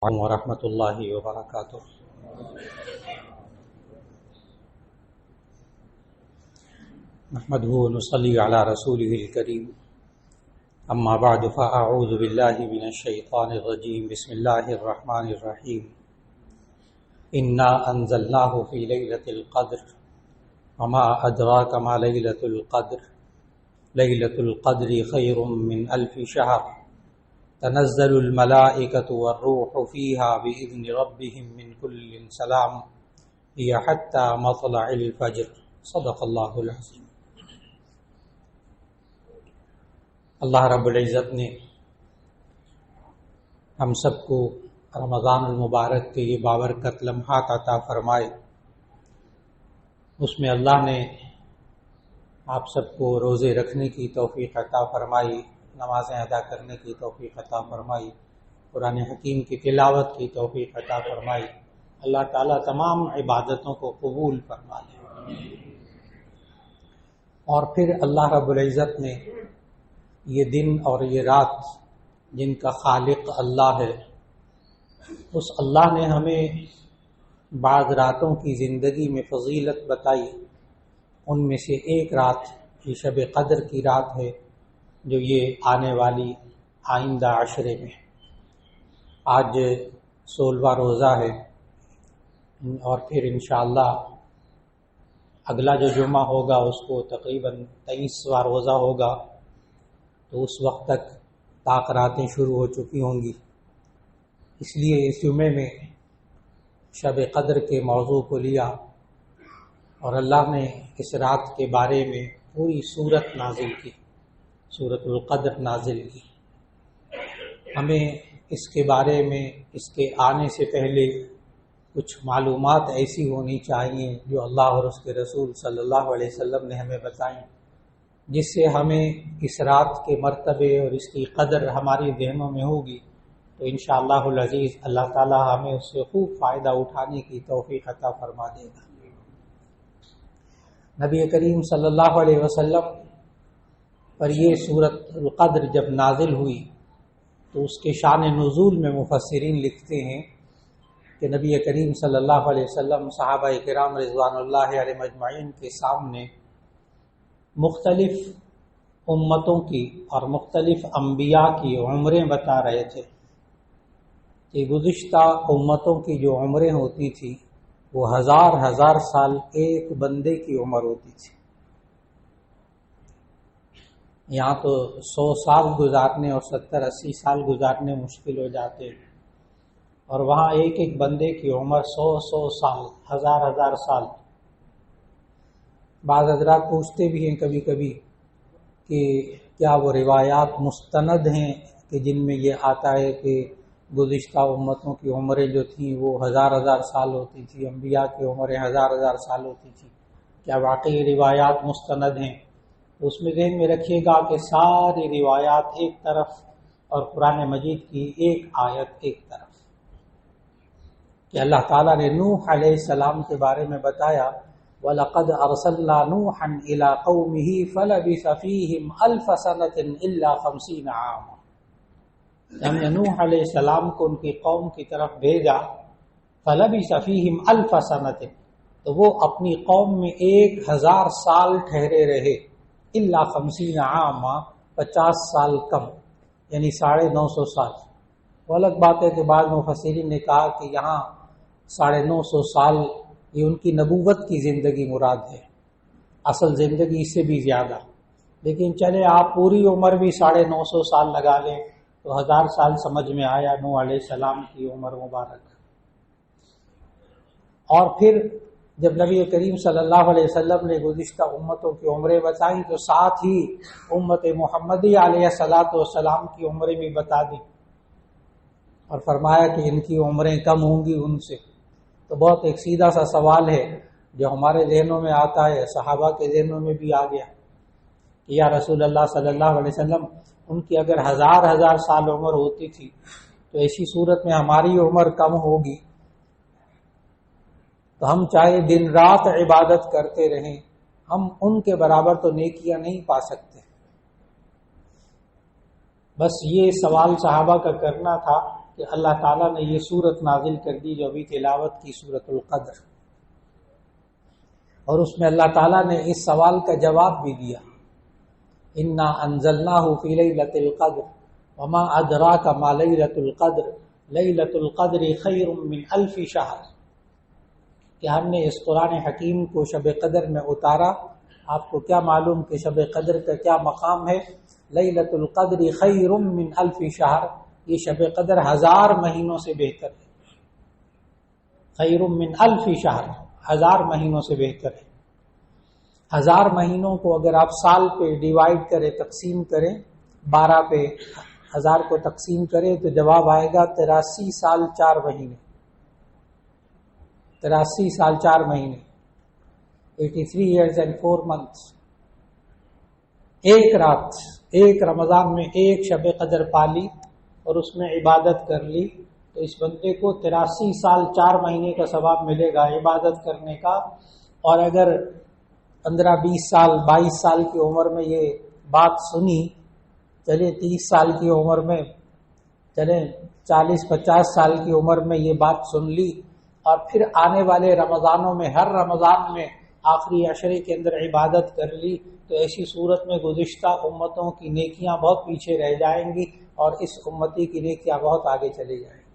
ورحمۃ اللہ وبرکاتہ۔ نحمده ونصلي على رسوله الكريم، اما بعد فاعوذ باللہ من الشیطان الرجیم، بسم اللہ الرحمن الرحیم۔ انا انزلناه في ليلة القدر وما ادراك ما ليلة القدر، ليلة القدر خير من 1000 شهر، تنزل الملائكة والروح فيها بإذن ربهم من كل سلام هي حتى مطلع الفجر، صدق اللہ العظیم۔ اللہ رب العزت نے ہم سب کو رمضان المبارک کے یہ بابرکت لمحات عطا فرمائے۔ اس میں اللہ نے آپ سب کو روزے رکھنے کی توفیق عطا فرمائی، نمازیں ادا کرنے کی توفیق عطا فرمائی، قرآن حکیم کی تلاوت کی توفیق عطا فرمائی۔ اللہ تعالیٰ تمام عبادتوں کو قبول فرما لے۔ اور پھر اللہ رب العزت نے یہ دن اور یہ رات جن کا خالق اللہ ہے، اس اللہ نے ہمیں بعض راتوں کی زندگی میں فضیلت بتائی۔ ان میں سے ایک رات یہ شب قدر کی رات ہے، جو یہ آنے والی آئندہ عشرے میں، آج 16واں روزہ ہے، اور پھر انشاءاللہ اگلا جو جمعہ ہوگا اس کو تقریباً 23واں روزہ ہوگا، تو اس وقت تک طاق راتیں شروع ہو چکی ہوں گی۔ اس لیے اس جمعے میں شب قدر کے موضوع کو لیا، اور اللہ نے اس رات کے بارے میں پوری سورت نازل کی، سورۃ القدر نازل کی۔ ہمیں اس کے بارے میں اس کے آنے سے پہلے کچھ معلومات ایسی ہونی چاہیے جو اللہ اور اس کے رسول صلی اللہ علیہ وسلم نے ہمیں بتائیں، جس سے ہمیں اس رات کے مرتبے اور اس کی قدر ہماری ذہنوں میں ہوگی، تو انشاءاللہ العزیز اللہ تعالی ہمیں اس سے خوب فائدہ اٹھانے کی توفیق عطا فرما دے گا۔ نبی کریم صلی اللہ علیہ وسلم پر یہ سورۃ القدر جب نازل ہوئی تو اس کے شان نزول میں مفسرین لکھتے ہیں کہ نبی کریم صلی اللہ علیہ وسلم صحابہ کرام رضوان اللہ علیہم اجمعین کے سامنے مختلف امتوں کی اور مختلف انبیاء کی عمریں بتا رہے تھے کہ گزشتہ امتوں کی جو عمریں ہوتی تھی وہ ہزار سال ایک بندے کی عمر ہوتی تھی۔ یہاں تو 100 سال گزارنے اور 70-80 سال گزارنے مشکل ہو جاتے، اور وہاں ایک ایک بندے کی عمر 100 سال، ہزار سال۔ بعض حضرات پوچھتے بھی ہیں کبھی کبھی کہ کیا وہ روایات مستند ہیں کہ جن میں یہ آتا ہے کہ گزشتہ امتوں کی عمریں جو تھیں وہ ہزار سال ہوتی تھی، انبیاء کی عمریں ہزار سال ہوتی تھی، کیا واقعی روایات مستند ہیں؟ اس میں ذہن میں رکھیے گا کہ ساری روایات ایک طرف اور قرآن مجید کی ایک آیت ایک طرف، کہ اللہ تعالیٰ نے نوح علیہ السلام کے بارے میں بتایا، وَلَقَدْ أَرْسَلْنَا نُوحًا إِلَىٰ قَوْمِهِ فَلَبِثَ فِيهِمْ أَلْفَ سَنَةٍ إِلَّا 50 عاما۔ ہم نے نوح علیہ السلام کو ان کی قوم کی طرف بھیجا، فَلَبِثَ فِيهِمْ أَلْفَ سَنَةٍ، تو وہ اپنی قوم میں 1000 سال ٹھہرے رہے، الا 50 عاما، 50 سال کم، یعنی 950 سال۔ وہ الگ بات ہے کہ بعض مفسرین نے کہا کہ یہاں 950 سال یہ ان کی نبوت کی زندگی مراد ہے، اصل زندگی اس سے بھی زیادہ، لیکن چلے آپ پوری عمر بھی 950 سال لگا لیں تو 1000 سال سمجھ میں آیا نوح علیہ السلام کی عمر مبارک۔ اور پھر جب نبی کریم صلی اللہ علیہ وسلم نے گزشتہ امتوں کی عمریں بتائیں تو ساتھ ہی امت محمدی علیہ السلام کی عمریں بھی بتا دی، اور فرمایا کہ ان کی عمریں کم ہوں گی ان سے۔ تو بہت ایک سیدھا سا سوال ہے جو ہمارے ذہنوں میں آتا ہے، صحابہ کے ذہنوں میں بھی آ گیا کہ یا رسول اللہ صلی اللہ علیہ وسلم، ان کی اگر ہزار سال عمر ہوتی تھی تو ایسی صورت میں ہماری عمر کم ہوگی، تو ہم چاہے دن رات عبادت کرتے رہیں، ہم ان کے برابر تو نیکیاں نہیں پا سکتے۔ بس یہ سوال صحابہ کا کرنا تھا کہ اللہ تعالیٰ نے یہ سورت نازل کر دی جو ابھی تلاوت کی، سورۃ القدر، اور اس میں اللہ تعالیٰ نے اس سوال کا جواب بھی دیا، انا انزلناہ فی لیلۃ القدر وما ادراک ما لیلۃ القدر لیلۃ القدر خیر من الف شہر، کہ ہم نے اس قرآن حکیم کو شب قدر میں اتارا، آپ کو کیا معلوم کہ شب قدر کا کیا مقام ہے؟ لیلۃ القدر خیر من الف شہر، یہ شب قدر 1000 مہینوں سے بہتر ہے، خیر من الف شہر، 1000 مہینوں سے بہتر ہے۔ 1000 مہینوں کو اگر آپ سال پہ ڈیوائیڈ کریں، تقسیم کریں، 12 پہ 1000 کو تقسیم کریں تو جواب آئے گا 83 سال 4 مہینے، 83 سال 4 مہینے، 83 years and 4 months۔ ایک رات، ایک رمضان میں ایک شب قدر پالی اور اس میں عبادت کر لی تو اس بندے کو 83 سال 4 مہینے کا ثواب ملے گا عبادت کرنے کا۔ اور اگر 15-20 سال 22 سال کی عمر میں یہ بات سنی، چلے 30 سال کی عمر میں، چلے 40-50 سال کی عمر میں یہ بات سن لی اور پھر آنے والے رمضانوں میں ہر رمضان میں آخری عشرے کے اندر عبادت کر لی تو ایسی صورت میں گزشتہ امتوں کی نیکیاں بہت پیچھے رہ جائیں گی اور اس امتی کی نیکیاں بہت آگے چلی جائیں گی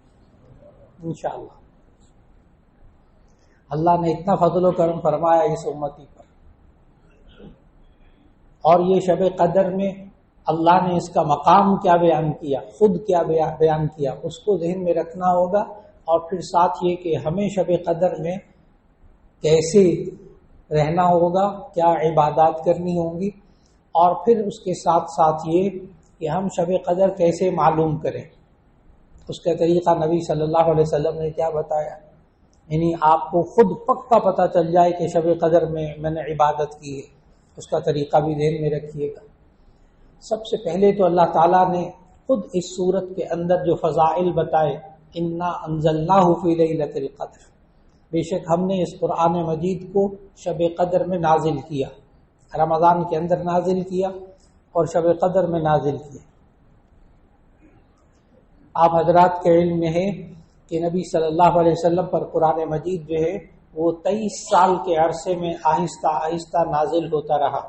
انشاءاللہ۔ اللہ نے اتنا فضل و کرم فرمایا اس امتی پر، اور یہ شب قدر میں اللہ نے اس کا مقام کیا بیان کیا، خود کیا بیان کیا، اس کو ذہن میں رکھنا ہوگا، اور پھر ساتھ یہ کہ ہمیں شب قدر میں کیسے رہنا ہوگا، کیا عبادات کرنی ہوں گی، اور پھر اس کے ساتھ ساتھ یہ کہ ہم شب قدر کیسے معلوم کریں، اس کا طریقہ نبی صلی اللہ علیہ وسلم نے کیا بتایا، یعنی آپ کو خود پکا پتہ چل جائے کہ شب قدر میں نے عبادت کی ہے، اس کا طریقہ بھی ذہن میں رکھیے گا۔ سب سے پہلے تو اللہ تعالیٰ نے خود اس صورت کے اندر جو فضائل بتائے، انا انزلناہ فی لیلۃ القدر، بے شک ہم نے اس قرآن مجید کو شب قدر میں نازل کیا، رمضان کے اندر نازل کیا اور شب قدر میں نازل کیا۔ آپ حضرات کے علم میں ہے کہ نبی صلی اللہ علیہ وسلم پر قرآن مجید جو ہے وہ 23 سال کے عرصے میں آہستہ آہستہ نازل ہوتا رہا۔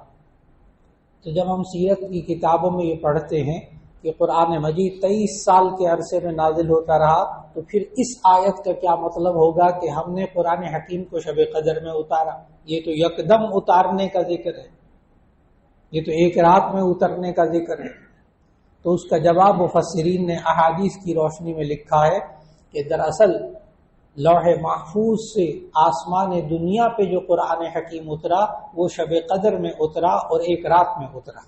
تو جب ہم سیرت کی کتابوں میں یہ پڑھتے ہیں کہ قرآن مجید 23 سال کے عرصے میں نازل ہوتا رہا، تو پھر اس آیت کا کیا مطلب ہوگا کہ ہم نے قرآن حکیم کو شب قدر میں اتارا؟ یہ تو یکدم اتارنے کا ذکر ہے، یہ تو ایک رات میں اترنے کا ذکر ہے۔ تو اس کا جواب مفسرین نے احادیث کی روشنی میں لکھا ہے کہ دراصل لوح محفوظ سے آسمان دنیا پہ جو قرآن حکیم اترا وہ شب قدر میں اترا اور ایک رات میں اترا۔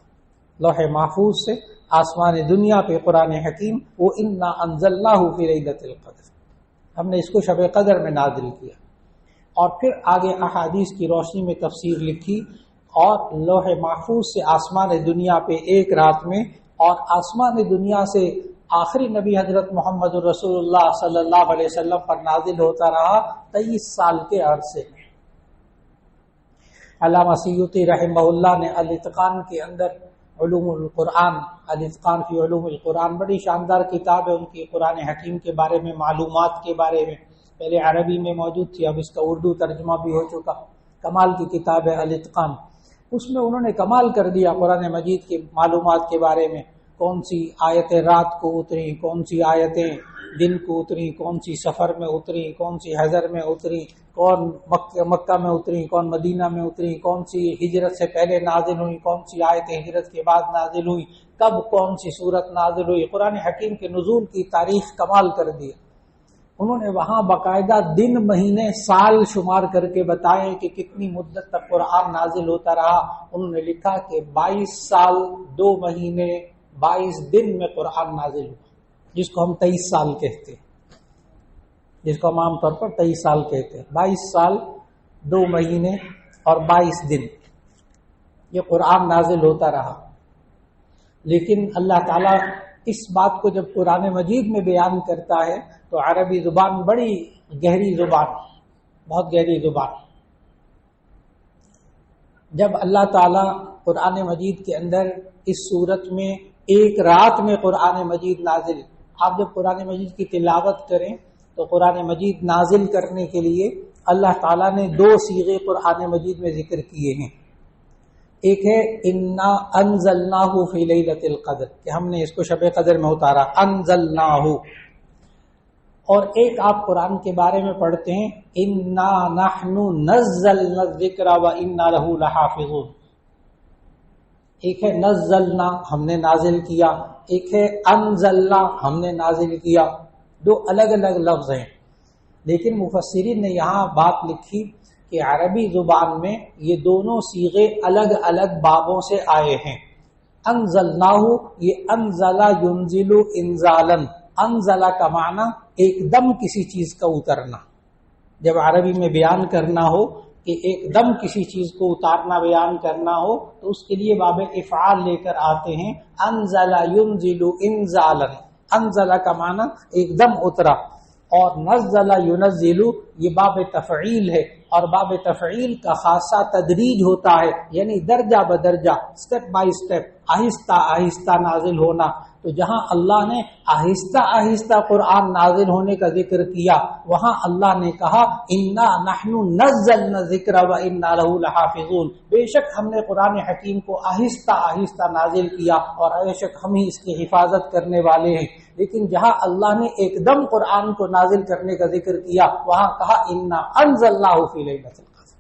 لوح محفوظ سے آسمان دنیا پہ قرآن حکیم وہ انا انزلناہ فی لیلۃ القدر، ہم نے اس کو شب قدر میں نازل کیا۔ اور پھر آگے احادیث کی روشنی میں تفسیر لکھی، اور لوح محفوظ سے آسمان دنیا پہ ایک رات میں، اور آسمان دنیا سے آخری نبی حضرت محمد رسول اللہ صلی اللہ علیہ وسلم پر نازل ہوتا رہا 23 سال کے عرصے میں۔ علامہ سیوطی رحمہ اللہ نے الاتقان کے اندر علوم القرآن، الاتقان فی علوم القرآن، بڑی شاندار کتاب ہے ان کی قرآن حکیم کے بارے میں، معلومات کے بارے میں، پہلے عربی میں موجود تھی، اب اس کا اردو ترجمہ بھی ہو چکا، کمال کی کتاب ہے الاتقان۔ اس میں انہوں نے کمال کر دیا قرآن مجید کی معلومات کے بارے میں، کون سی آیتیں رات کو اتری، کون سی آیتیں دن کو اتری، کون سی سفر میں اتری، کون سی حضر میں اتری، کون مکہ میں اتری، کون مدینہ میں اتری، کون سی ہجرت سے پہلے نازل ہوئی، کون سی آیتیں ہجرت کے بعد نازل ہوئی، کب کون سی صورت نازل ہوئی، قرآن حکیم کے نزول کی تاریخ کمال کر دیا۔ انہوں نے وہاں باقاعدہ دن، مہینے، سال شمار کر کے بتائے کہ کتنی مدت تک قرآن نازل ہوتا رہا۔ انہوں نے لکھا کہ 22 سال 2 مہینے 22 دن میں قرآن نازل ہوا، جس کو ہم 23 سال کہتے ہیں، جس کو ہم عام طور پر 23 سال کہتے ہیں۔ 22 سال 2 مہینے اور 22 دن یہ قرآن نازل ہوتا رہا۔ لیکن اللہ تعالیٰ اس بات کو جب قرآن مجید میں بیان کرتا ہے تو عربی زبان بڑی گہری زبان، بہت گہری زبان، جب اللہ تعالیٰ قرآن مجید کے اندر اس صورت میں ایک رات میں قرآن مجید نازل، آپ جب قرآن مجید کی تلاوت کریں تو قرآن مجید نازل کرنے کے لیے اللہ تعالیٰ نے 2 صیغے قرآن مجید میں ذکر کیے ہیں. ایک ہے انا انزلناہ فی لیلۃ القدر کہ ہم نے اس کو شب قدر میں اتارا، انزلناہ. اور ایک آپ قرآن کے بارے میں پڑھتے ہیں انا نحن نزلنا الذکر وانا لہ لحافظون. ایک ہے نزلنا ہم نے نازل کیا، ایک ہے انزلنا ہم نے نازل کیا. 2 الگ الگ لفظ ہیں، لیکن مفسرین نے یہاں بات لکھی کہ عربی زبان میں یہ دونوں صیغے الگ الگ بابوں سے آئے ہیں. انزلناہ یہ انزل ینزل انزالا، انزلہ کا معنی ایک دم کسی چیز کا اترنا. جب عربی میں بیان کرنا ہو کہ ایک دم کسی چیز کو اتارنا بیان کرنا ہو تو اس کے لیے باب افعال لے کر آتے ہیں. انزل ینزل انزالا، انزلہ کا معنی ایک دم اترا. اور نزل ینزل یہ باب تفعیل ہے، اور باب تفعیل کا خاصہ تدریج ہوتا ہے، یعنی درجہ بدرجہ، سٹیپ بائی سٹیپ، آہستہ آہستہ نازل ہونا. تو جہاں اللہ نے آہستہ آہستہ قرآن نازل ہونے کا ذکر کیا، وہاں اللہ نے کہا انا نحن نزلنا الذکر وانا لہ لحافظون، بے شک ہم نے قرآن حکیم کو آہستہ آہستہ نازل کیا اور بے شک ہم ہی اس کی حفاظت کرنے والے ہیں. لیکن جہاں اللہ نے ایک دم قرآن کو نازل کرنے کا ذکر کیا، وہاں کہا انا انزلناہ فی لیلۃ القدر.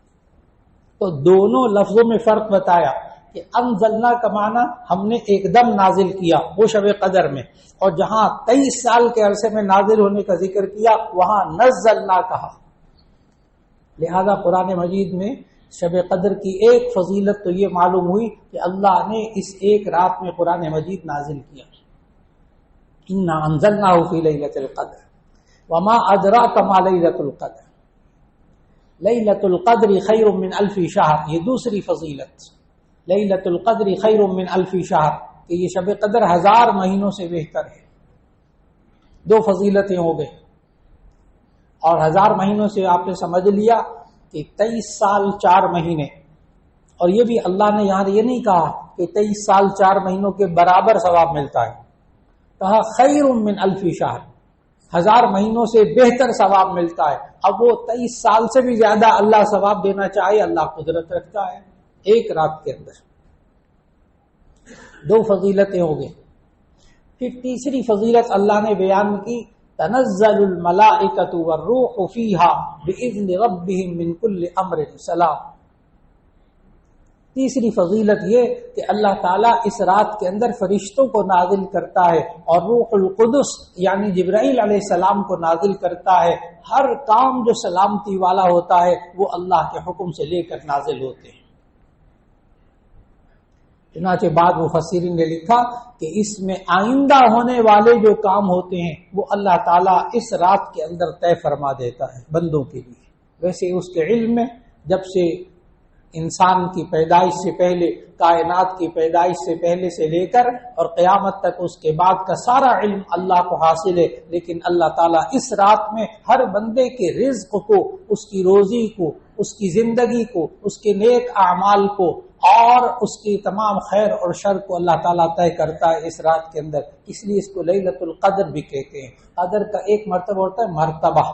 تو دونوں لفظوں میں فرق بتایا کہ انزلنا کا معنی ہم نے ایک دم نازل کیا وہ شب قدر میں، اور جہاں 23 سال کے عرصے میں نازل ہونے کا ذکر کیا وہاں نزلنا کہا. لہذا قرآن مجید میں شب قدر کی ایک فضیلت تو یہ معلوم ہوئی کہ اللہ نے اس ایک رات میں قرآن مجید نازل کیا. انا انزلناہ فی لیلۃ القدر وما ادراک ما لیلۃ القدر لیلۃ القدر خیر من الف شہر. یہ دوسری فضیلت، لیلۃ القدر خیر من الف شہر، کہ یہ شب قدر 1000 مہینوں سے بہتر ہے. 2 فضیلتیں ہو گئی. اور 1000 مہینوں سے آپ نے سمجھ لیا کہ 23 سال 4 مہینے. اور یہ بھی اللہ نے یہاں یہ نہیں کہا کہ 23 سال 4 مہینوں کے برابر ثواب ملتا ہے، کہا خیر من الف شہر، 1000 مہینوں سے بہتر ثواب ملتا ہے. اب وہ 23 سال سے بھی زیادہ اللہ ثواب دینا چاہے، اللہ قدرت رکھتا ہے ایک رات کے اندر. 2 فضیلتیں ہو گئی. پھر تیسری فضیلت اللہ نے بیان کی تنزل الملائکۃ والروح فیہا باذن ربہم من کل امر سلام. تیسری فضیلت یہ کہ اللہ تعالیٰ اس رات کے اندر فرشتوں کو نازل کرتا ہے اور روح القدس یعنی جبرائیل علیہ السلام کو نازل کرتا ہے. ہر کام جو سلامتی والا ہوتا ہے وہ اللہ کے حکم سے لے کر نازل ہوتے ہیں. چنانچہ بعد مفسرین نے لکھا کہ اس میں آئندہ ہونے والے جو کام ہوتے ہیں وہ اللہ تعالیٰ اس رات کے اندر طے فرما دیتا ہے بندوں کے لیے. ویسے اس کے علم میں جب سے انسان کی پیدائش سے پہلے، کائنات کی پیدائش سے پہلے سے لے کر اور قیامت تک اس کے بعد کا سارا علم اللہ کو حاصل ہے. لیکن اللہ تعالیٰ اس رات میں ہر بندے کے رزق کو، اس کی روزی کو، اس کی زندگی کو، اس کے نیک اعمال کو اور اس کی تمام خیر اور شر کو اللہ تعالیٰ طے کرتا ہے اس رات کے اندر. اس لیے اس کو لیلۃ القدر بھی کہتے ہیں. قدر کا ایک مرتبہ ہوتا ہے مرتبہ،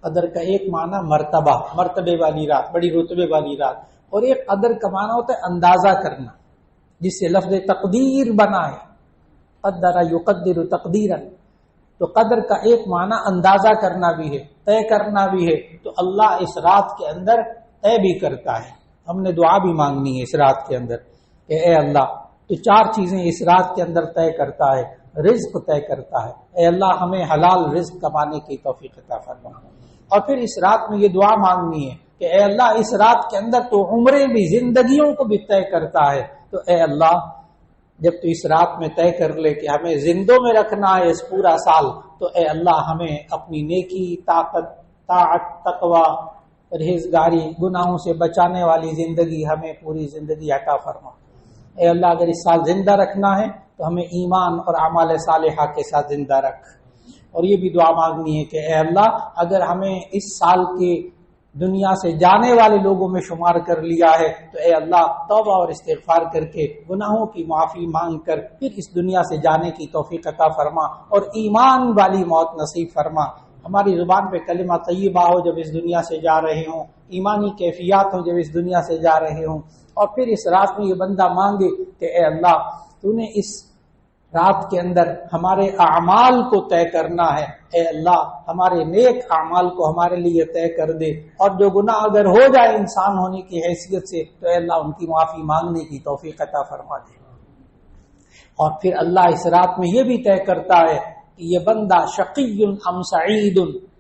قدر کا ایک معنی مرتبہ، مرتبے والی رات، بڑی رتبے والی رات. اور ایک قدر کا معنی ہوتا ہے اندازہ کرنا، جس سے لفظ تقدیر بنا ہے، قدر یقدر تقدیرا. تو قدر کا ایک معنی اندازہ کرنا بھی ہے، طے کرنا بھی ہے. تو اللہ اس رات کے اندر طے بھی کرتا ہے. ہم نے دعا بھی مانگنی ہے اس رات کے اندر کہ اے اللہ تو 4 چیزیں اس رات کے اندر طے کرتا ہے. رزق طے کرتا ہے، اے اللہ ہمیں حلال رزق کمانے کی توفیق عطا فرما. اور پھر اس رات میں یہ دعا مانگنی ہے کہ اے اللہ اس رات کے اندر تو عمریں بھی، زندگیوں کو بھی طے کرتا ہے. تو اے اللہ جب تو اس رات میں طے کر لے کہ ہمیں زندوں میں رکھنا ہے اس پورا سال، تو اے اللہ ہمیں اپنی نیکی، طاقت، طاعت، تقوی، پرہیزگاری، گناہوں سے بچانے والی زندگی ہمیں پوری زندگی عطا فرما. اے اللہ اگر اس سال زندہ رکھنا ہے تو ہمیں ایمان اور اعمال صالحہ کے ساتھ زندہ رکھ. اور یہ بھی دعا مانگنی ہے کہ اے اللہ اگر ہمیں اس سال کے دنیا سے جانے والے لوگوں میں شمار کر لیا ہے تو اے اللہ توبہ اور استغفار کر کے گناہوں کی معافی مانگ کر پھر اس دنیا سے جانے کی توفیق عطا فرما اور ایمان والی موت نصیب فرما. ہماری زبان پہ کلمہ طیبہ ہو جب اس دنیا سے جا رہے ہوں، ایمانی کیفیات ہو جب اس دنیا سے جا رہے ہوں، اور پھر اس رات میں یہ بندہ مانگے کہ اے اللہ تو نے اس رات کے اندر ہمارے اعمال کو طے کرنا ہے، اے اللہ ہمارے نیک اعمال کو ہمارے لیے طے کر دے، اور جو گناہ اگر ہو جائے انسان ہونے کی حیثیت سے تو اے اللہ ان کی معافی مانگنے کی توفیق عطا فرما دے. اور پھر اللہ اس رات میں یہ بھی طے کرتا ہے کہ یہ بندہ شقی ام سعید،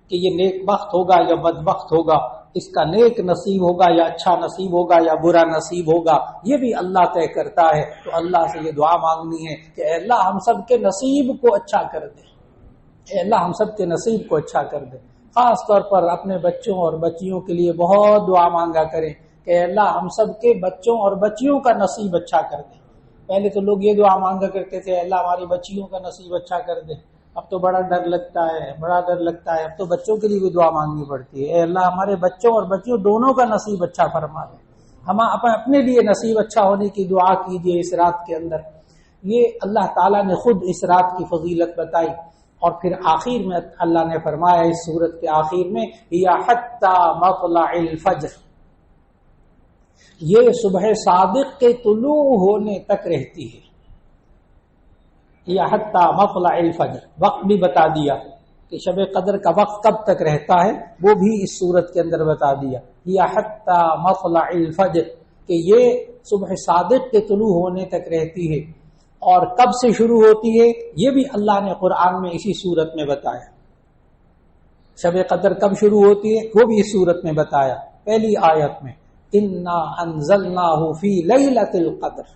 کہ یہ نیک بخت ہوگا یا بدبخت ہوگا، اس کا نیک نصیب ہوگا یا اچھا نصیب ہوگا یا برا نصیب ہوگا، یہ بھی اللہ طے کرتا ہے. تو اللہ سے یہ دعا مانگنی ہے کہ اے اللہ ہم سب کے نصیب کو اچھا کر دے، اے اللہ ہم سب کے نصیب کو اچھا کر دے. خاص طور پر اپنے بچوں اور بچیوں کے لیے بہت دعا مانگا کریں کہ اے اللہ ہم سب کے بچوں اور بچیوں کا نصیب اچھا کر دے. پہلے تو لوگ یہ دعا مانگا کرتے تھے اللہ ہماری بچیوں کا نصیب اچھا کر دے، اب تو بڑا ڈر لگتا ہے، اب تو بچوں کے لیے بھی دعا مانگنی پڑتی ہے، اے اللہ ہمارے بچوں اور بچیوں دونوں کا نصیب اچھا فرما دے. ہم اپنے لیے نصیب اچھا ہونے کی دعا کیجیے اس رات کے اندر. یہ اللہ تعالیٰ نے خود اس رات کی فضیلت بتائی، اور پھر آخر میں اللہ نے فرمایا اس سورت کے آخر میں یا حتی مطلع الفجر، یہ صبح صادق کے طلوع ہونے تک رہتی ہے. یا حتی مطلع الفجر، وقت بھی بتا دیا کہ شب قدر کا وقت کب تک رہتا ہے، وہ بھی اس صورت کے اندر بتا دیا. یا حتی مطلع الفجر، کہ یہ صبح صادق کے طلوع ہونے تک رہتی ہے. اور کب سے شروع ہوتی ہے یہ بھی اللہ نے قرآن میں اسی صورت میں بتایا. شب قدر کب شروع ہوتی ہے وہ بھی اس صورت میں بتایا. پہلی آیت میں انا انزلناہ فی لیلۃ القدر،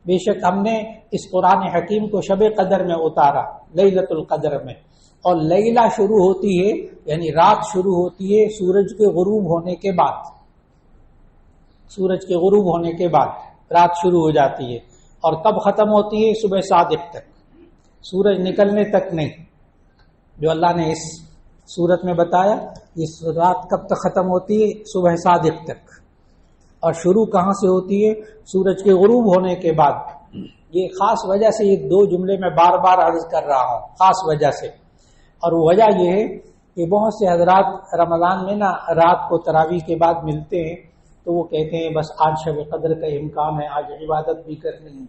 بے شک ہم نے اس قرآن حکیم کو شب قدر میں اتارا، لیلۃ القدر میں. اور لیلہ شروع ہوتی ہے یعنی رات شروع ہوتی ہے سورج کے غروب ہونے کے بعد. سورج کے غروب ہونے کے بعد رات شروع ہو جاتی ہے، اور کب ختم ہوتی ہے صبح صادق تک، سورج نکلنے تک نہیں. جو اللہ نے اس سورت میں بتایا اس رات کب تک ختم ہوتی ہے، صبح صادق تک. اور شروع کہاں سے ہوتی ہے، سورج کے غروب ہونے کے بعد. یہ خاص وجہ سے یہ دو جملے میں بار بار عرض کر رہا ہوں، خاص وجہ سے. اور وہ وجہ یہ ہے کہ بہت سے حضرات رمضان میں نا رات کو تراویح کے بعد ملتے ہیں تو وہ کہتے ہیں بس آج شب قدر کا امکان ہے، آج عبادت بھی کرنی ہے.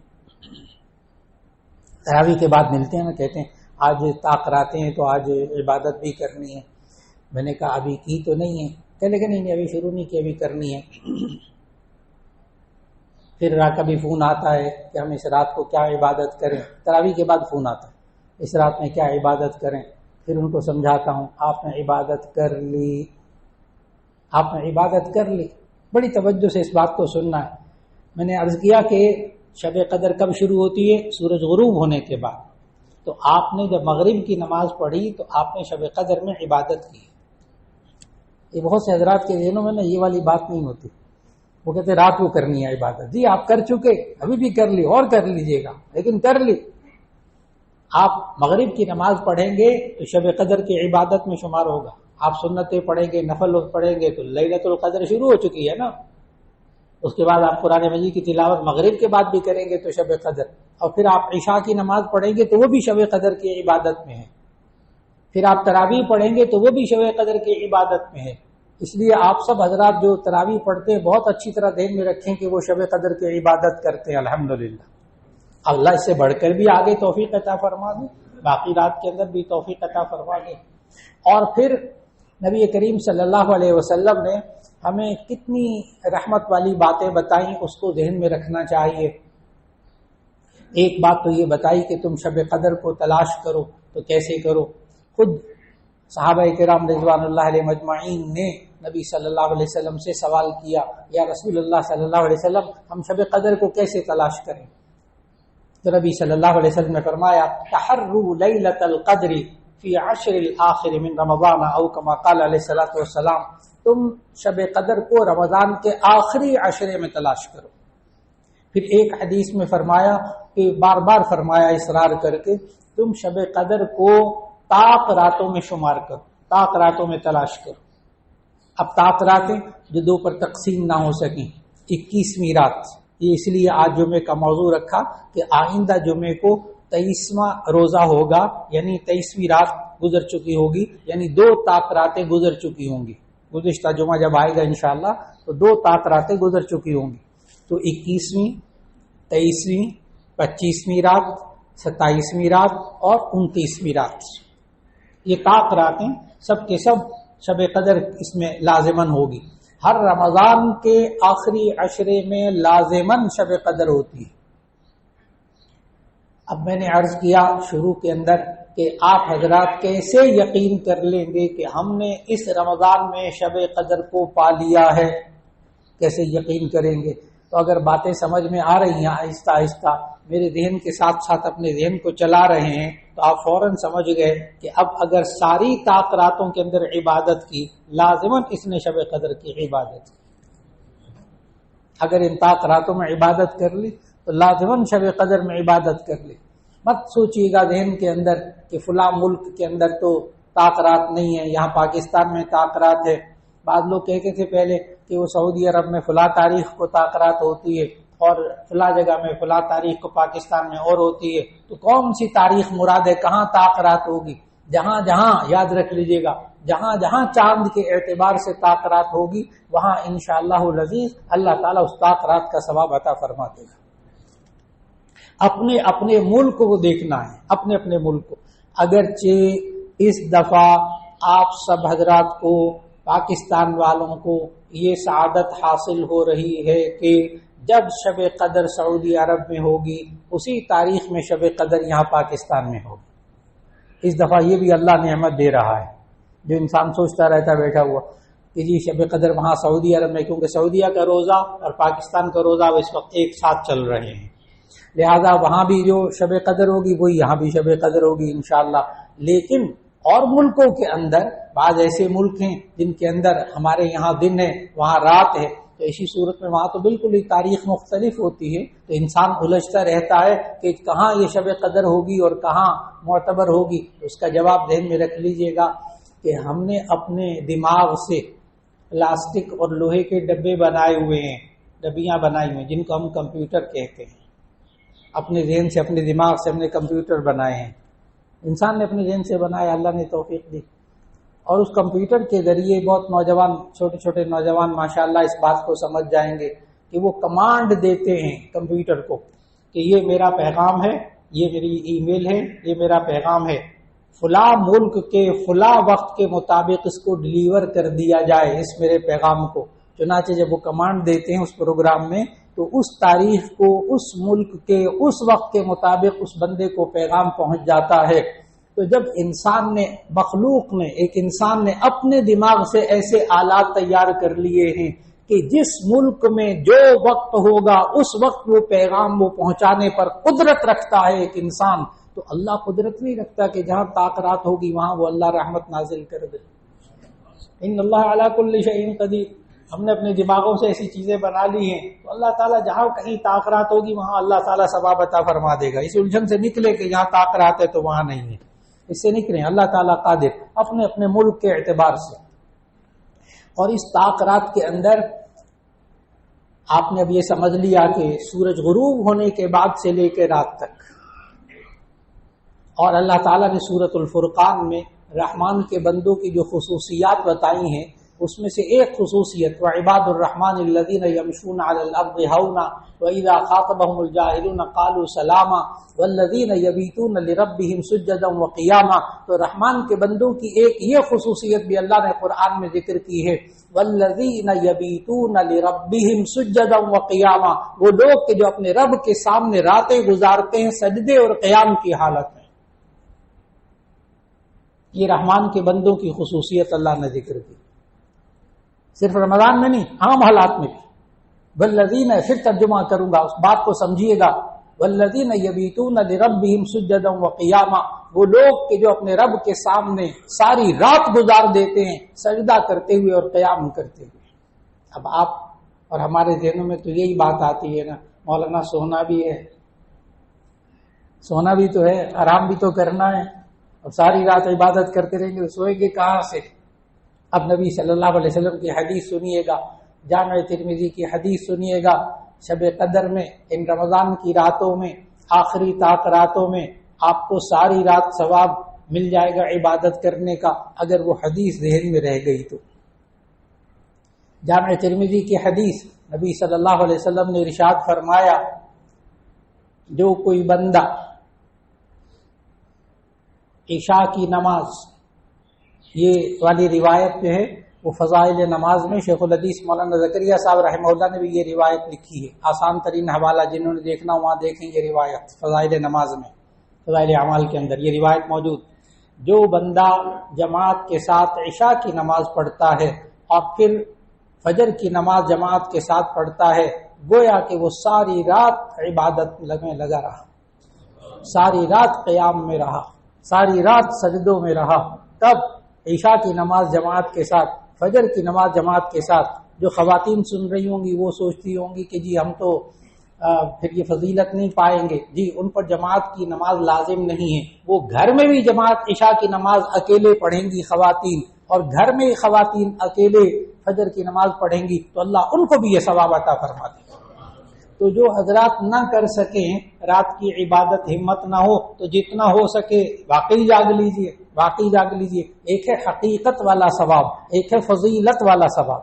تراویح کے بعد ملتے ہیں نا، کہتے ہیں آج تاخراتے ہیں تو آج عبادت بھی کرنی ہے. میں نے کہا ابھی کی تو نہیں ہے، کہ لیکن نہیں ابھی شروع نہیں کی، ابھی کرنی ہے. پھر کبھی فون آتا ہے کہ ہم اس رات کو کیا عبادت کریں، تراویح کے بعد فون آتا ہے اس رات میں کیا عبادت کریں. پھر ان کو سمجھاتا ہوں آپ نے عبادت کر لی، آپ نے عبادت کر لی. بڑی توجہ سے اس بات کو سننا ہے. میں نے عرض کیا کہ شب قدر کب شروع ہوتی ہے، سورج غروب ہونے کے بعد. تو آپ نے جب مغرب کی نماز پڑھی تو آپ نے شب قدر میں عبادت کی. یہ بہت سے حضرات کے ذہنوں میں نا یہ والی بات نہیں ہوتی، وہ کہتے رات کو کرنی ہے عبادت. جی آپ کر چکے، ابھی بھی کر لی اور کر لیجئے گا، لیکن کر لی. آپ مغرب کی نماز پڑھیں گے تو شب قدر کی عبادت میں شمار ہوگا. آپ سنتیں پڑھیں گے، نفل پڑھیں گے تو لیلۃ القدر شروع ہو چکی ہے نا. اس کے بعد آپ قرآن مجید کی تلاوت مغرب کے بعد بھی کریں گے تو شب قدر. اور پھر آپ عشاء کی نماز پڑھیں گے تو وہ بھی شب قدر کی عبادت میں ہے. پھر آپ تراویح پڑھیں گے تو وہ بھی شب قدر کی عبادت میں ہے. اس لیے آپ سب حضرات جو تراویح پڑھتے ہیں بہت اچھی طرح ذہن میں رکھیں کہ وہ شب قدر کی عبادت کرتے ہیں. الحمدللہ اللہ اس سے بڑھ کر بھی آگے توفیق عطا فرما دے، باقی رات کے اندر بھی توفیق عطا فرما دے. اور پھر نبی کریم صلی اللہ علیہ وسلم نے ہمیں کتنی رحمت والی باتیں بتائیں، اس کو ذہن میں رکھنا چاہیے. ایک بات تو یہ بتائی کہ تم شب قدر کو تلاش کرو، تو کیسے کرو؟ خود صحابہ کرام رضوان اللہ علیہ مجمعین نے نبی صلی اللہ علیہ وسلم سے سوال کیا یا رسول اللہ صلی اللہ علیہ وسلم ہم شب قدر کو کیسے تلاش کریں؟ تو نبی صلی اللہ علیہ وسلم نے فرمایا تحروا لیلۃ القدر فی عشر الاخر من رمضان او کما قال علیہ الصلوۃ والسلام، تم شب قدر کو رمضان کے آخری عشرے میں تلاش کرو. پھر ایک حدیث میں فرمایا کہ بار بار فرمایا اصرار کر کے تم شب قدر کو طاق راتوں میں شمار کرو، طاق راتوں میں تلاش کرو. اب طاق راتیں جو دو پر تقسیم نہ ہو سکیں، 21ویں رات، یہ اس لیے آج جمعے کا موضوع رکھا کہ آئندہ جمعے کو 23واں روزہ ہوگا، یعنی 23ویں رات گزر چکی ہوگی، یعنی 2 طاق راتیں گزر چکی ہوں گی۔ گزشتہ جمعہ جب آئے گا انشاءاللہ تو 2 طاق راتیں گزر چکی ہوں گی، تو 21ویں، 23ویں، 25ویں رات، 27ویں رات اور 29ویں رات، یہ طاق راتیں سب کے سب شب قدر اس میں لازمن ہوگی۔ ہر رمضان کے آخری عشرے میں لازمن شب قدر ہوتی ہے۔ اب میں نے عرض کیا شروع کے اندر کہ آپ حضرات کیسے یقین کر لیں گے کہ ہم نے اس رمضان میں شب قدر کو پا لیا ہے، کیسے یقین کریں گے؟ تو اگر باتیں سمجھ میں آ رہی ہیں آہستہ آہستہ، میرے ذہن کے ساتھ ساتھ اپنے ذہن کو چلا رہے ہیں، تو آپ فوراً سمجھ گئے کہ اب اگر ساری طاق راتوں کے اندر عبادت کی، لازماً اس نے شب قدر کی عبادت کی۔ اگر ان طاق راتوں میں عبادت کر لی تو لازماً شب قدر میں عبادت کر لی۔ مت سوچیے گا ذہن کے اندر کہ فلاں ملک کے اندر تو طاق رات نہیں ہے، یہاں پاکستان میں طاق رات ہے۔ بعض لوگ کہتے تھے پہلے کہ وہ سعودی عرب میں فلاں تاریخ کو طاق رات ہوتی ہے اور فلاں جگہ میں فلاں تاریخ کو پاکستان میں اور ہوتی ہے، تو کون سی تاریخ مراد ہے؟ کہاں طاق رات ہوگی؟ جہاں جہاں، یاد رکھ لیجئے گا، جہاں جہاں چاند کے اعتبار سے طاق رات ہوگی وہاں انشاءاللہ العزیز اللہ تعالیٰ اس طاق رات کا ثواب عطا فرما دے گا۔ اپنے اپنے ملک کو دیکھنا ہے، اپنے اپنے ملک کو۔ اگرچہ اس دفعہ آپ سب حضرات کو، پاکستان والوں کو یہ سعادت حاصل ہو رہی ہے کہ جب شب قدر سعودی عرب میں ہوگی اسی تاریخ میں شب قدر یہاں پاکستان میں ہوگی۔ اس دفعہ یہ بھی اللہ نعمت دے رہا ہے، جو انسان سوچتا رہتا بیٹھا ہوا کہ جی شب قدر وہاں سعودی عرب میں، کیونکہ سعودیہ کا روزہ اور پاکستان کا روزہ اس وقت ایک ساتھ چل رہے ہیں، لہذا وہاں بھی جو شب قدر ہوگی وہی یہاں بھی شب قدر ہوگی انشاءاللہ۔ لیکن اور ملکوں کے اندر بعض ایسے ملک ہیں جن کے اندر ہمارے یہاں دن ہے وہاں رات ہے، تو اسی صورت میں وہاں تو بالکل ہی تاریخ مختلف ہوتی ہے، تو انسان الجھتا رہتا ہے کہ کہاں یہ شب قدر ہوگی اور کہاں معتبر ہوگی۔ اس کا جواب ذہن میں رکھ لیجئے گا کہ ہم نے اپنے دماغ سے پلاسٹک اور لوہے کے ڈبے بنائے ہوئے ہیں، ڈبیاں بنائی ہوئی ہیں جن کو ہم کمپیوٹر کہتے ہیں۔ اپنے ذہن سے، اپنے دماغ سے ہم نے کمپیوٹر بنائے ہیں، انسان نے اپنے ذہن سے بنایا، اللہ نے توفیق دی، اور اس کمپیوٹر کے ذریعے بہت نوجوان، چھوٹے چھوٹے نوجوان ماشاءاللہ اس بات کو سمجھ جائیں گے کہ وہ کمانڈ دیتے ہیں کمپیوٹر کو کہ یہ میرا پیغام ہے، یہ میری ای میل ہے، یہ میرا پیغام ہے، فلاں ملک کے فلاں وقت کے مطابق اس کو ڈیلیور کر دیا جائے، اس میرے پیغام کو۔ چنانچہ جب وہ کمانڈ دیتے ہیں اس پروگرام میں تو اس تاریخ کو اس ملک کے اس وقت کے مطابق اس بندے کو پیغام پہنچ جاتا ہے۔ تو جب انسان نے، مخلوق نے، ایک انسان نے اپنے دماغ سے ایسے آلات تیار کر لیے ہیں کہ جس ملک میں جو وقت ہوگا اس وقت وہ پیغام وہ پہنچانے پر قدرت رکھتا ہے ایک انسان، تو اللہ قدرت نہیں رکھتا کہ جہاں طاق رات ہوگی وہاں وہ اللہ رحمت نازل کر دے؟ ان اللہ علی کل شیء قدیر۔ ہم نے اپنے دماغوں سے ایسی چیزیں بنا لی ہیں تو اللہ تعالیٰ جہاں کہیں طاق رات ہوگی وہاں اللہ تعالیٰ ثواب عطا فرما دے گا۔ اس الجھن سے نکلے کہ یہاں طاق رات ہے تو وہاں نہیں ہے، اس سے نکلیں، اللہ تعالیٰ قادر اپنے اپنے ملک کے اعتبار سے۔ اور اس طاق رات کے اندر آپ نے اب یہ سمجھ لیا کہ سورج غروب ہونے کے بعد سے لے کے رات تک، اور اللہ تعالیٰ نے سورۃ الفرقان میں رحمان کے بندوں کی جو خصوصیات بتائی ہیں اس میں سے ایک خصوصیت وعباد الرحمن الذین یمشون علی الارض ہونا واذا خاطبهم الجاہلون قالوا سلاما والذین یبیتون لربهم سجدا وقیاما، تو رحمان کے بندوں کی ایک یہ خصوصیت بھی اللہ نے قرآن میں ذکر کی ہے، والذین یبیتون لربهم سجدا وقیاما، وہ لوگ کہ جو اپنے رب کے سامنے راتیں گزارتے ہیں سجدے اور قیام کی حالت میں۔ یہ رحمان کے بندوں کی خصوصیت اللہ نے ذکر کی، صرف رمضان میں نہیں، عام حالات میں بھی۔ والذین، پھر ترجمہ کروں گا، اس بات کو سمجھیے گا، والذین یبیتون لربہم سجدا وقیاما، وہ لوگ کہ جو اپنے رب کے سامنے ساری رات گزار دیتے ہیں سجدہ کرتے ہوئے اور قیام کرتے ہوئے۔ اب آپ اور ہمارے ذہنوں میں تو یہی بات آتی ہے نا، مولانا سونا بھی ہے، سونا بھی تو ہے، آرام بھی تو کرنا ہے، اور ساری رات عبادت کرتے رہیں گے تو سوئیں گے کہاں سے؟ اب نبی صلی اللہ علیہ وسلم کی حدیث سنیے گا، جامع ترمذی کی حدیث سنیے گا، شب قدر میں، ان رمضان کی راتوں میں، آخری طاق راتوں میں آپ کو ساری رات ثواب مل جائے گا عبادت کرنے کا، اگر وہ حدیث ذہن میں رہ گئی تو۔ جامع ترمذی کی حدیث، نبی صلی اللہ علیہ وسلم نے ارشاد فرمایا، جو کوئی بندہ عشاء کی نماز، یہ والی روایت جو ہے وہ فضائل نماز میں شیخ الحدیث مولانا زکریا صاحب رحمہ اللہ نے بھی یہ روایت لکھی ہے، آسان ترین حوالہ جنہوں نے دیکھنا وہاں دیکھیں یہ روایت فضائل نماز میں، فضائل اعمال کے اندر یہ روایت موجود۔ جو بندہ جماعت کے ساتھ عشاء کی نماز پڑھتا ہے اور پھر فجر کی نماز جماعت کے ساتھ پڑھتا ہے، گویا کہ وہ ساری رات عبادت میں لگا رہا، ساری رات قیام میں رہا، ساری رات سجدوں میں رہا۔ تب عشاء کی نماز جماعت کے ساتھ، فجر کی نماز جماعت کے ساتھ، جو خواتین سن رہی ہوں گی وہ سوچتی ہوں گی کہ جی ہم تو پھر یہ فضیلت نہیں پائیں گے، جی ان پر جماعت کی نماز لازم نہیں ہے، وہ گھر میں بھی جماعت عشاء کی نماز اکیلے پڑھیں گی خواتین، اور گھر میں خواتین اکیلے فجر کی نماز پڑھیں گی تو اللہ ان کو بھی یہ ثواب عطا فرما دے گا۔ تو جو حضرات نہ کر سکیں رات کی عبادت، ہمت نہ ہو تو جتنا ہو سکے واقعی جاگ لیجئے، واقعی جاگ لیجئے۔ ایک ہے حقیقت والا ثواب، ایک ہے فضیلت والا ثواب،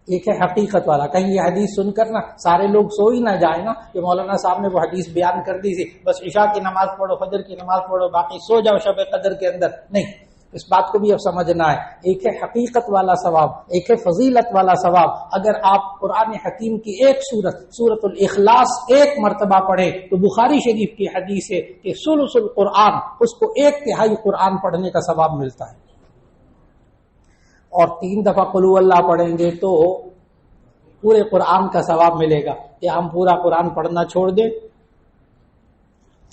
ایک ہے حقیقت والا۔ کہیں یہ حدیث سن کر نا سارے لوگ سو ہی نہ جائیں نا کہ مولانا صاحب نے وہ حدیث بیان کر دی تھی، بس عشاء کی نماز پڑھو، فجر کی نماز پڑھو، باقی سو جاؤ شب قدر کے اندر، نہیں، اس بات کو بھی اب سمجھنا ہے۔ ایک ہے حقیقت والا ثواب، ایک ہے فضیلت والا ثواب۔ اگر آپ قرآن حکیم کی ایک سورۃ الاخلاص ایک مرتبہ پڑھیں تو بخاری شریف کی حدیث ہے کہ ثلث القرآن، اس کو 1/3 قرآن پڑھنے کا ثواب ملتا ہے، اور 3 دفعہ قل هو اللہ پڑھیں گے تو پورے قرآن کا ثواب ملے گا۔ کیا ہم پورا قرآن پڑھنا چھوڑ دیں؟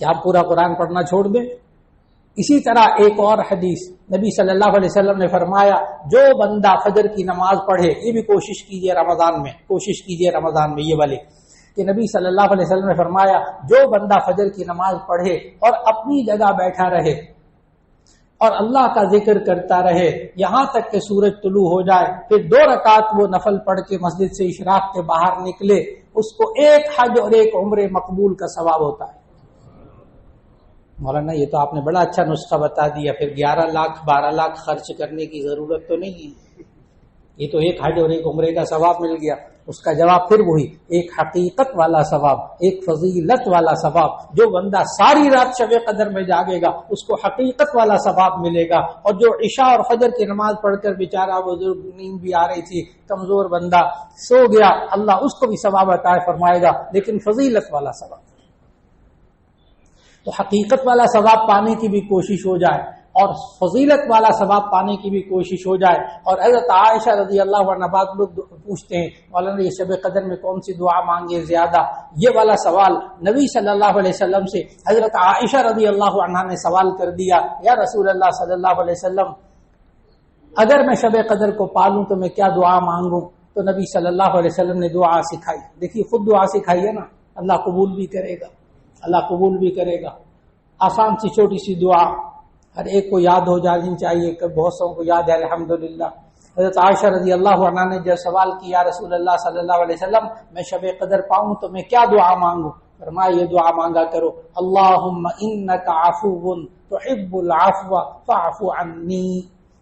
کیا ہم پورا قرآن پڑھنا چھوڑ دیں؟ اسی طرح ایک اور حدیث نبی صلی اللہ علیہ وسلم نے فرمایا، جو بندہ فجر کی نماز پڑھے، یہ بھی کوشش کیجئے رمضان میں، کوشش کیجئے رمضان میں یہ والے کہ نبی صلی اللہ علیہ وسلم نے فرمایا، جو بندہ فجر کی نماز پڑھے اور اپنی جگہ بیٹھا رہے اور اللہ کا ذکر کرتا رہے یہاں تک کہ سورج طلوع ہو جائے، پھر 2 رکعت وہ نفل پڑھ کے مسجد سے اشراق کے باہر نکلے، اس کو 1 حج اور 1 عمرے مقبول کا ثواب ہوتا ہے۔ مولانا یہ تو آپ نے بڑا اچھا نسخہ بتا دیا، پھر 11 لاکھ 12 لاکھ خرچ کرنے کی ضرورت تو نہیں ہے، یہ تو 1 حج اور 1 عمرے کا ثواب مل گیا۔ اس کا جواب پھر وہی، ایک حقیقت والا ثواب، ایک فضیلت والا ثواب۔ جو بندہ ساری رات شب قدر میں جاگے گا اس کو حقیقت والا ثواب ملے گا، اور جو عشاء اور فجر کی نماز پڑھ کر بیچارہ بزرگ نیند بھی آ رہی تھی، کمزور بندہ سو گیا، اللہ اس کو بھی ثواب عطا فرمائے گا، لیکن فضیلت والا ثواب۔ تو حقیقت والا ثواب پانے کی بھی کوشش ہو جائے اور فضیلت والا ثواب پانے کی بھی کوشش ہو جائے۔ اور حضرت عائشہ رضی اللہ عنہ، بعض لوگ پوچھتے ہیں مولانا یہ شب قدر میں کون سی دعا مانگے زیادہ، یہ والا سوال نبی صلی اللہ علیہ وسلم سے حضرت عائشہ رضی اللہ عنہ نے سوال کر دیا، یا رسول اللہ صلی اللہ علیہ وسلم اگر میں شب قدر کو پالوں تو میں کیا دعا مانگوں؟ تو نبی صلی اللہ علیہ وسلم نے دعا سکھائی۔ دیکھیے خود دعا سکھائی ہے نا، اللہ قبول بھی کرے گا، اللہ قبول بھی کرے گا۔ آسان سی چھوٹی سی دعا، ہر ایک کو یاد ہو جانی چاہیے، کہ بہت سو کو یاد ہے الحمدللہ۔ حضرت عائشہ رضی اللہ عنہ نے جب سوال کیا رسول اللہ صلی اللہ علیہ وسلم میں شب قدر پاؤں تو میں کیا دعا مانگوں؟ فرمایا یہ دعا مانگا کرو، اللہم انک عفو تحب العفو فاعف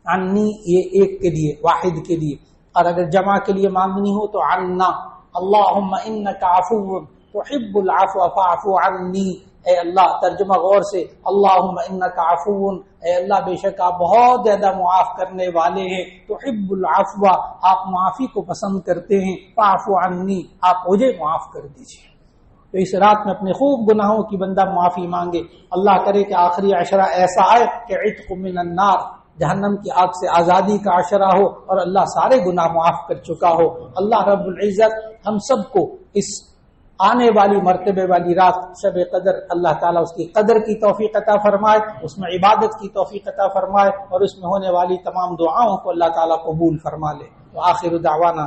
عنی، یہ ایک کے لیے، واحد کے لیے، اور اگر جمع کے لیے مانگنی ہو تو عنا، اللہم انک عفو تحب العفو فاعف عنی۔ اے اللہ، ترجمہ غور سے، اللہم انک عفو، اے اللہ بے شک آپ بہت زیادہ معاف کرنے والے ہیں، تحب العفو آپ معافی کو پسند کرتے ہیں، فاعف عنی آپ مجھے معاف کر دیجیے۔ تو اس رات میں اپنے خوب گناہوں کی بندہ معافی مانگے، اللہ کرے کہ آخری عشرہ ایسا آئے کہ عتق من النار، جہنم کی آگ سے آزادی کا عشرہ ہو اور اللہ سارے گناہ معاف کر چکا ہو۔ اللہ رب العزت ہم سب کو اس آنے والی مرتبے والی رات شب قدر اللہ تعالیٰ اس کی قدر کی توفیق عطا فرمائے، اس میں عبادت کی توفیق عطا فرمائے، اور اس میں ہونے والی تمام دعاؤں کو اللہ تعالیٰ قبول فرما لے۔ وآخر دعوانا